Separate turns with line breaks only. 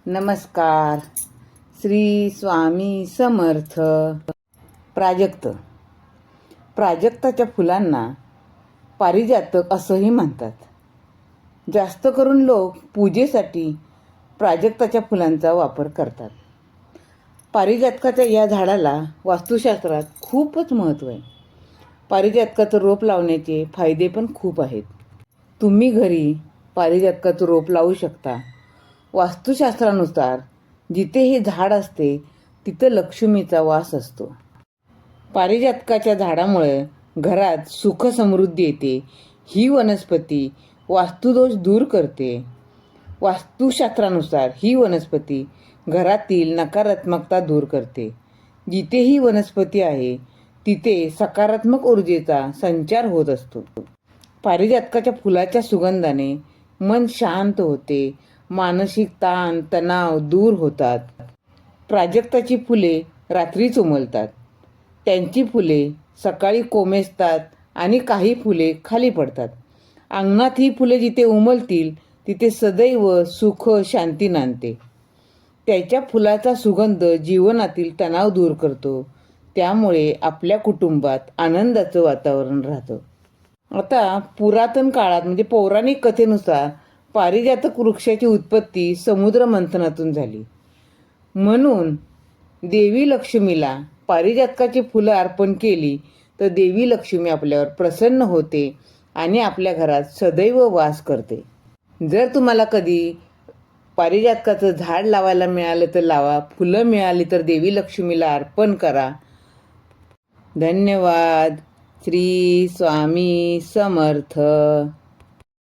नमस्कार. श्री स्वामी समर्थ. प्राजक्त. प्राजक्ताच्या फुलांना पारिजातक असंही म्हणतात. जास्त करून लोक पूजेसाठी प्राजक्ताच्या फुलांचा वापर करतात. पारिजातकाच्या या झाडाला वास्तुशास्त्रात खूपच महत्त्व आहे. पारिजातकाचं रोप लावण्याचे फायदे पण खूप आहेत. तुम्ही घरी पारिजातकाचं रोप लावू शकता. वास्तुशास्त्रानुसार जिथे हे झाड असते तिथं लक्ष्मीचा वास असतो. पारिजातकाच्या झाडामुळे घरात सुख समृद्धी येते. ही वनस्पती वास्तुदोष दूर करते. वास्तुशास्त्रानुसार ही वनस्पती घरातील नकारात्मकता दूर करते. जिथे ही वनस्पती आहे तिथे सकारात्मक ऊर्जेचा संचार होत असतो. पारिजातकाच्या फुलाच्या सुगंधाने मन शांत होते. मानसिक ताण तणाव दूर होतात. प्राजक्ताची फुले रात्रीच उमलतात. त्यांची फुले सकाळी कोमेजतात आणि काही फुले खाली पडतात. अंगणात ही फुले जिथे उमलतील तिथे सदैव सुख शांती नांदते. त्याच्या फुलाचा सुगंध जीवनातील तणाव दूर करतो. त्यामुळे आपल्या कुटुंबात आनंदाचं वातावरण राहतं. आता पुरातन काळात म्हणजे पौराणिक कथेनुसार पारिजातक वृक्षाची उत्पत्ती समुद्र मंथनातून झाली. म्हणून देवी लक्ष्मीला पारिजातकाची फुलं अर्पण केली तर देवी लक्ष्मी आपल्यावर प्रसन्न होते आणि आपल्या घरात सदैव वास करते. जर तुम्हाला कधी पारिजातकाचं झाड लावायला मिळालं तर लावा. फुलं मिळाली तर देवी लक्ष्मीला अर्पण करा. धन्यवाद. श्री स्वामी समर्थ.